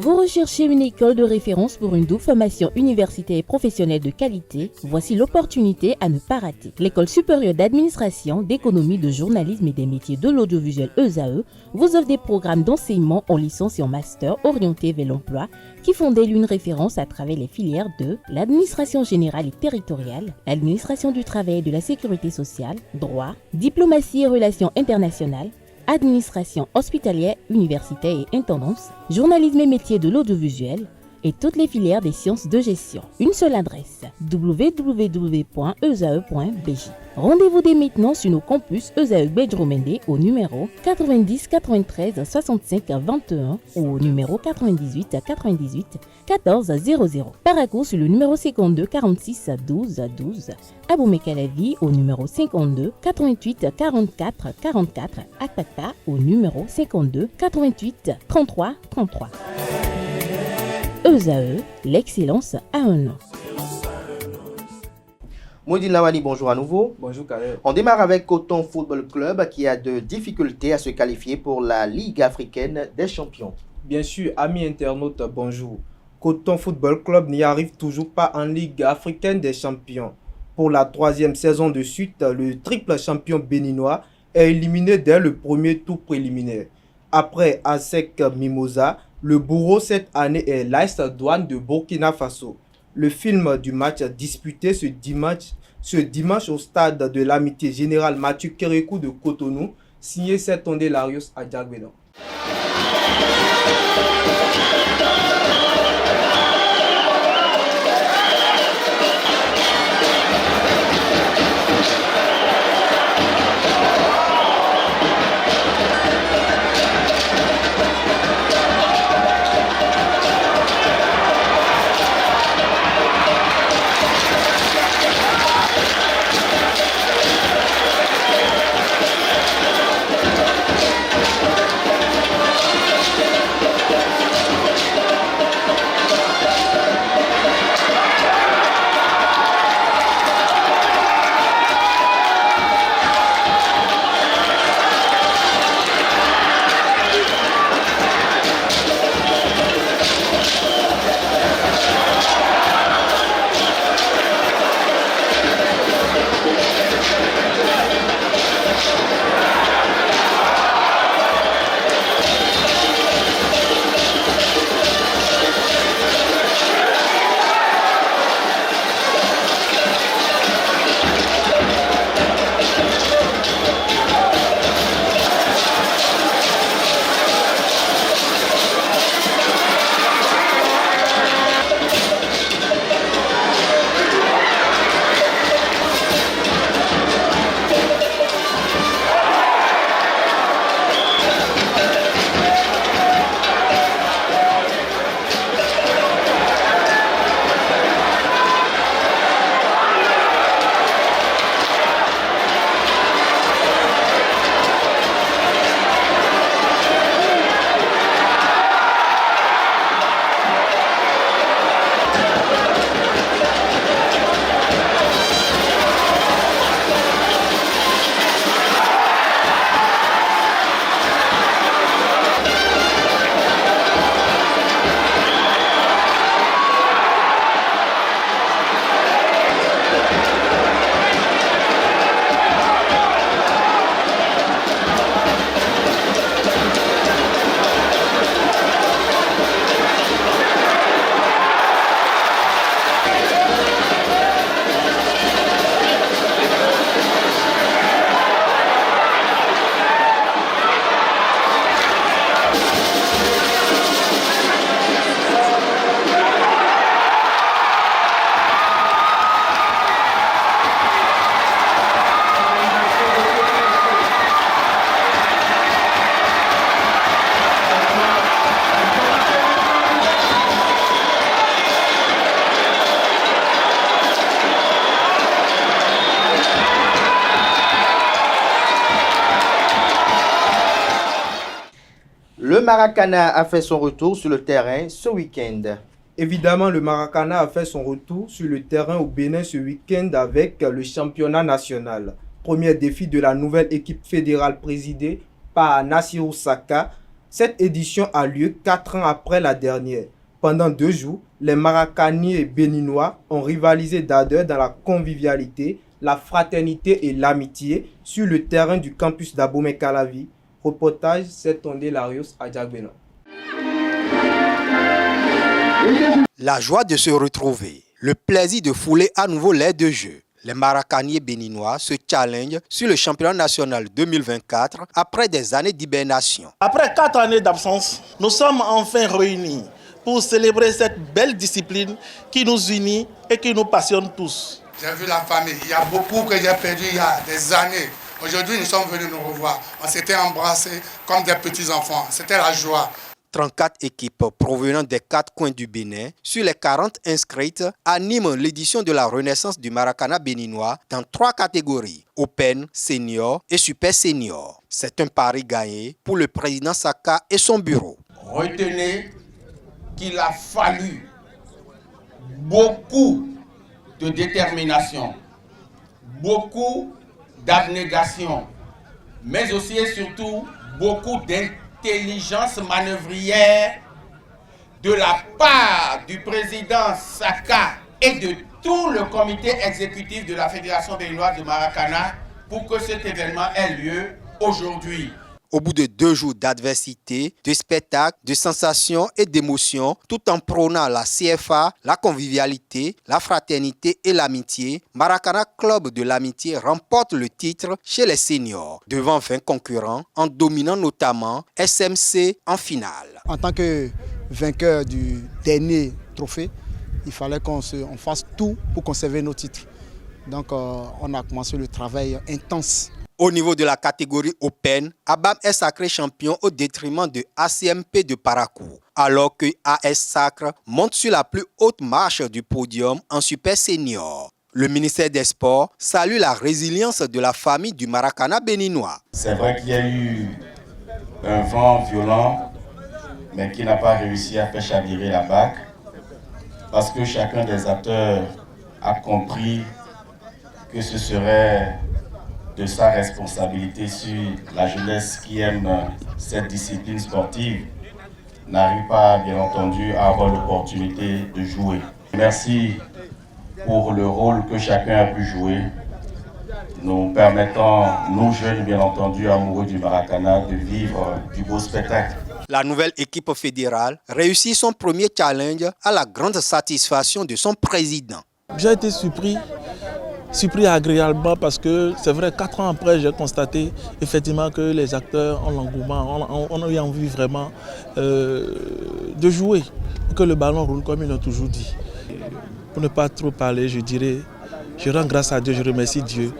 Vous recherchez une école de référence pour une double formation universitaire et professionnelle de qualité? Voici l'opportunité à ne pas rater. L'École supérieure d'administration, d'économie, de journalisme et des métiers de l'audiovisuel ESAE vous offre des programmes d'enseignement en licence et en master orientés vers l'emploi qui font d'elle une référence à travers les filières de l'administration générale et territoriale, l'administration du travail et de la sécurité sociale, droit, diplomatie et relations internationales, administration hospitalière, universitaire et intendance, journalisme et métiers de l'audiovisuel et toutes les filières des sciences de gestion. Une seule adresse, www.esae.bj. Rendez-vous dès maintenant sur nos campus ESAE Bedjromende au numéro 90 93 65 21 ou au numéro 98 98 14 00. Paracourt sur le numéro 52 46 12 12. Aboumé-Calavi au numéro 52 88 44 44. Akpaka au numéro 52 88 33 33. ESAE, l'excellence a un nom. Maudine Lawani, bonjour à nouveau. Bonjour Kader. On démarre avec Coton Football Club qui a de difficultés à se qualifier pour la Ligue africaine des champions. Bien sûr, amis internautes, bonjour. Coton Football Club n'y arrive toujours pas en Ligue africaine des champions. Pour la 3e saison de suite, le triple champion béninois est éliminé dès le premier tour préliminaire. Après ASEC Mimosa, le bourreau cette année est l'AS Douane de Burkina Faso. Le film du match disputé ce dimanche au stade de l'Amitié Générale Mathieu Kérékou de Cotonou, signé Sertonde Larios à Diagbédan. Le Maracana a fait son retour sur le terrain ce week-end. Évidemment, le Maracana a fait son retour sur le terrain au Bénin ce week-end avec le championnat national. Premier défi de la nouvelle équipe fédérale présidée par Nassirou Saka. Cette édition a lieu 4 ans après la dernière. Pendant 2 jours, les Maracaniers béninois ont rivalisé d'ardeur dans la convivialité, la fraternité et l'amitié sur le terrain du campus d'Abomey-Calavi. Reportage Setondé Larios à Djagbena. La joie de se retrouver, le plaisir de fouler à nouveau l'air de jeu. Les Maracaniers béninois se challengent sur le championnat national 2024 après des années d'hibernation. Après 4 années d'absence, nous sommes enfin réunis pour célébrer cette belle discipline qui nous unit et qui nous passionne tous. J'ai vu la famille, il y a beaucoup que j'ai perdu il y a des années. Aujourd'hui, nous sommes venus nous revoir. On s'était embrassés comme des petits-enfants. C'était la joie. 34 équipes provenant des 4 coins du Bénin, sur les 40 inscrites, animent l'édition de la renaissance du Maracana béninois dans 3 catégories, Open, Senior et Super Senior. C'est un pari gagné pour le président Saka et son bureau. Retenez qu'il a fallu beaucoup de détermination, beaucoup d'abnégation, mais aussi et surtout beaucoup d'intelligence manœuvrière de la part du président Saka et de tout le comité exécutif de la Fédération béninoise de Maracana pour que cet événement ait lieu aujourd'hui. Au bout de 2 jours d'adversité, de spectacles, de sensations et d'émotions, tout en prônant la CFA, la convivialité, la fraternité et l'amitié, Maracana Club de l'amitié remporte le titre chez les seniors, devant 20 concurrents, en dominant notamment SMC en finale. En tant que vainqueur du dernier trophée, il fallait qu'on fasse tout pour conserver nos titres. Donc on a commencé le travail intense. Au niveau de la catégorie Open, Abam est sacré champion au détriment de ACMP de Parakou, alors que AS Sacre monte sur la plus haute marche du podium en Super Senior. Le ministère des Sports salue la résilience de la famille du Maracana béninois. C'est vrai qu'il y a eu un vent violent, mais qui n'a pas réussi à faire chavirer la barque, parce que chacun des acteurs a compris que ce serait de sa responsabilité sur la jeunesse qui aime cette discipline sportive, n'arrive pas, bien entendu, à avoir l'opportunité de jouer. Merci pour le rôle que chacun a pu jouer, nous permettant, nous jeunes, bien entendu, amoureux du Maracana, de vivre du beau spectacle. La nouvelle équipe fédérale réussit son premier challenge à la grande satisfaction de son président. J'ai été surpris agréablement parce que c'est vrai, 4 ans après, j'ai constaté effectivement que les acteurs ont l'engouement, on a eu envie vraiment de jouer, que le ballon roule comme ils l'ont toujours dit. Pour ne pas trop parler, je dirais, je rends grâce à Dieu, je remercie Dieu.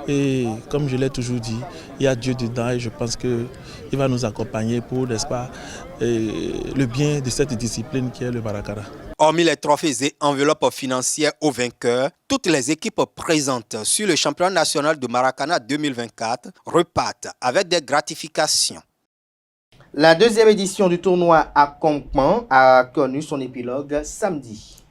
Et comme je l'ai toujours dit, il y a Dieu dedans et je pense qu'il va nous accompagner pour, n'est-ce pas, le bien de cette discipline qui est le Maracana. Hormis les trophées et enveloppes financières aux vainqueurs, toutes les équipes présentes sur le championnat national de Maracana 2024 repartent avec des gratifications. La deuxième édition du tournoi à Konkman a connu son épilogue samedi.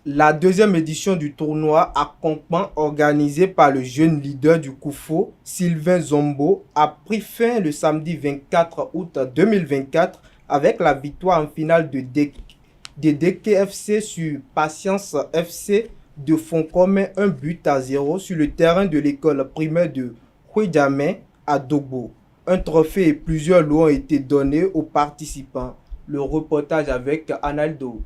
La deuxième édition du tournoi à Konkman, organisée par le jeune leader du Koufo, Sylvain Zombo, a pris fin le samedi 24 août 2024 avec la victoire en finale de DKFC sur Patience FC de fonds commun 1-0 sur le terrain de l'école primaire de Huidjamé à Dogbo. Un trophée et plusieurs lots ont été donnés aux participants. Le reportage avec Analdo.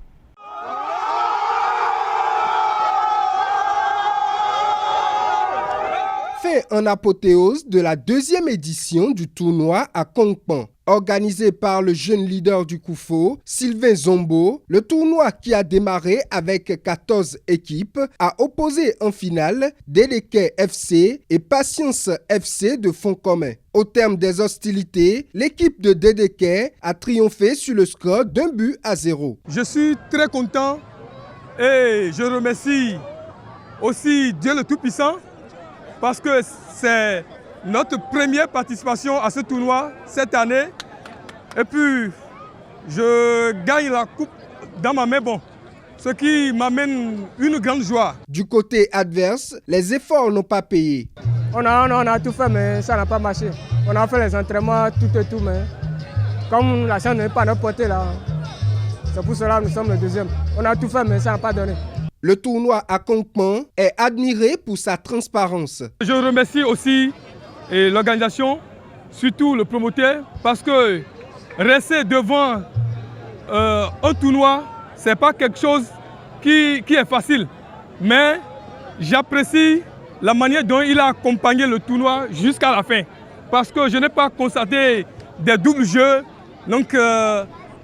Fait en apothéose de la deuxième édition du tournoi à Konkman. Organisé par le jeune leader du Koufo, Sylvain Zombo, le tournoi qui a démarré avec 14 équipes a opposé en finale Dédéké FC et Patience FC de fonds commun. Au terme des hostilités, l'équipe de Dédéké a triomphé sur le score d'1-0. Je suis très content et je remercie aussi Dieu le Tout-Puissant parce que c'est notre première participation à ce tournoi cette année. Et puis, je gagne la coupe dans ma main, ce qui m'amène une grande joie. Du côté adverse, les efforts n'ont pas payé. On a tout fait, mais ça n'a pas marché. On a fait les entraînements, tout, mais comme la chance n'est pas à notre portée, là, c'est pour cela que nous sommes le deuxième. On a tout fait, mais ça n'a pas donné. Le tournoi à Kongpan est admiré pour sa transparence. Je remercie aussi l'organisation, surtout le promoteur, parce que rester devant un tournoi, ce n'est pas quelque chose qui est facile. Mais j'apprécie la manière dont il a accompagné le tournoi jusqu'à la fin. Parce que je n'ai pas constaté des doubles jeux. Donc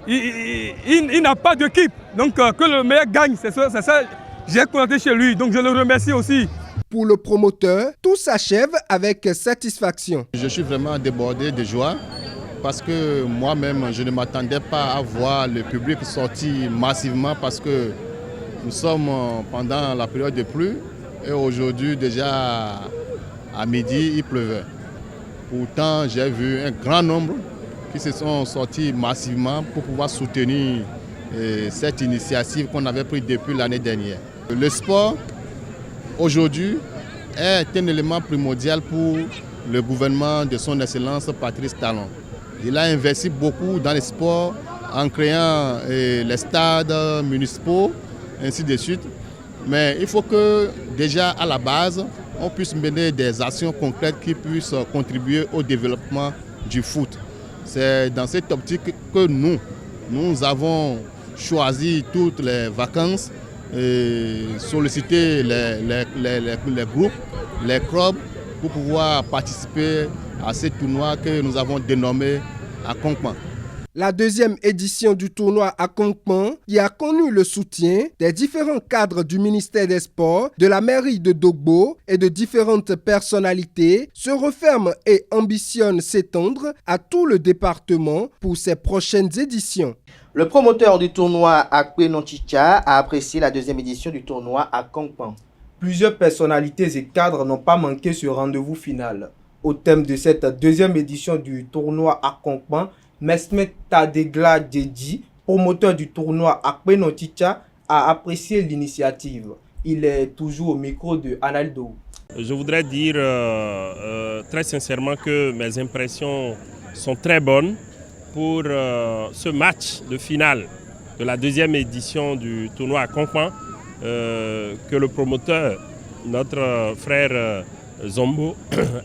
il n'a pas d'équipe. Donc que le meilleur gagne, c'est ça j'ai constaté chez lui. Donc je le remercie aussi. Pour le promoteur, tout s'achève avec satisfaction. Je suis vraiment débordé de joie parce que moi-même, je ne m'attendais pas à voir le public sortir massivement parce que nous sommes pendant la période de pluie et aujourd'hui déjà à midi, il pleuvait. Pourtant, j'ai vu un grand nombre qui se sont sortis massivement pour pouvoir soutenir cette initiative qu'on avait prise depuis l'année dernière. Le sport, aujourd'hui, est un élément primordial pour le gouvernement de son Excellence Patrice Talon. Il a investi beaucoup dans le sport en créant les stades municipaux, ainsi de suite. Mais il faut que déjà à la base, on puisse mener des actions concrètes qui puissent contribuer au développement du foot. C'est dans cette optique que nous avons choisi toutes les vacances et solliciter les groupes, les clubs pour pouvoir participer à ce tournoi que nous avons dénommé à Kongpan. La deuxième édition du tournoi à Kongpan, qui a connu le soutien des différents cadres du ministère des Sports, de la mairie de Dogbo et de différentes personnalités, se referme et ambitionne s'étendre à tout le département pour ses prochaines éditions. Le promoteur du tournoi Akpe Nonchicha a apprécié la deuxième édition du tournoi à Kongpan. Plusieurs personnalités et cadres n'ont pas manqué ce rendez-vous final. Au thème de cette deuxième édition du tournoi à Kongpan, Mesmet Tadegla Djedji, promoteur du tournoi Akpe Nonchicha, a apprécié l'initiative. Il est toujours au micro de Analdo. Je voudrais dire très sincèrement que mes impressions sont très bonnes pour ce match de finale de la deuxième édition du tournoi à Kongpan que le promoteur, notre frère Zombo,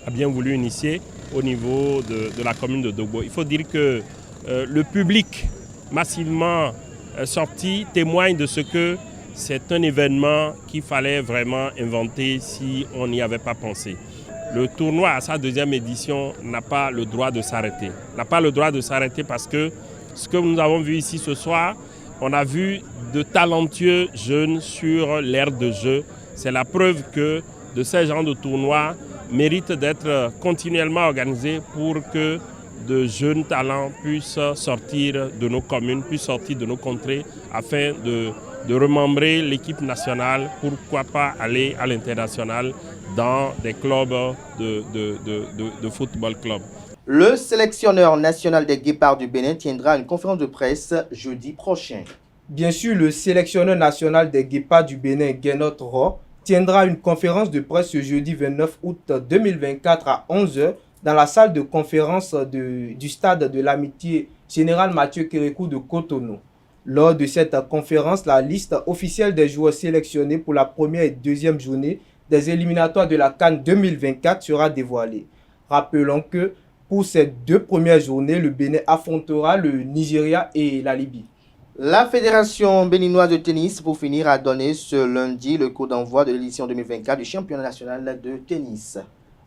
a bien voulu initier au niveau de la commune de Dogbo. Il faut dire que le public massivement sorti témoigne de ce que c'est un événement qu'il fallait vraiment inventer si on n'y avait pas pensé. Le tournoi à sa deuxième édition n'a pas le droit de s'arrêter. N'a pas le droit de s'arrêter parce que ce que nous avons vu ici ce soir, on a vu de talentueux jeunes sur l'aire de jeu. C'est la preuve que de ces genres de tournois méritent d'être continuellement organisés pour que de jeunes talents puissent sortir de nos communes, puissent sortir de nos contrées afin de remembrer l'équipe nationale, pourquoi pas aller à l'international dans des clubs de football club. Le sélectionneur national des Guépards du Bénin tiendra une conférence de presse jeudi prochain. Bien sûr, le sélectionneur national des Guépards du Bénin, Guénot Ro, tiendra une conférence de presse ce jeudi 29 août 2024 à 11 h dans la salle de conférence du stade de l'Amitié Général Mathieu Kérékou de Cotonou. Lors de cette conférence, la liste officielle des joueurs sélectionnés pour la première et deuxième journée des éliminatoires de la CAN 2024 sera dévoilée. Rappelons que pour ces deux premières journées, le Bénin affrontera le Nigeria et la Libye. La Fédération béninoise de tennis, pour finir, a donné ce lundi le coup d'envoi de l'édition 2024 du championnat national de tennis.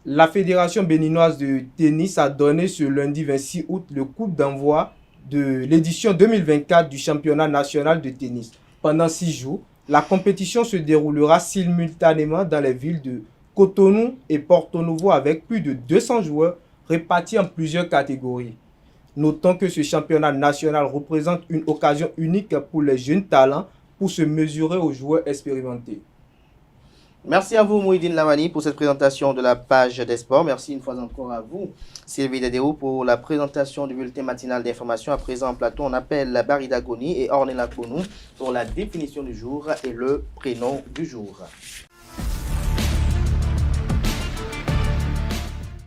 La Fédération béninoise de tennis a donné ce lundi 26 août le coup d'envoi de l'édition 2024 du championnat national de tennis. Pendant 6 jours, la compétition se déroulera simultanément dans les villes de Cotonou et Porto Novo avec plus de 200 joueurs répartis en plusieurs catégories. Notons que ce championnat national représente une occasion unique pour les jeunes talents pour se mesurer aux joueurs expérimentés. Merci à vous, Mouhidine Lamani, pour cette présentation de la page des sports. Merci une fois encore à vous, Sylvie Dedéo, pour la présentation du bulletin matinal d'information. À présent, en plateau, on appelle Barida Goni et Ornella Konou pour la définition du jour et le prénom du jour.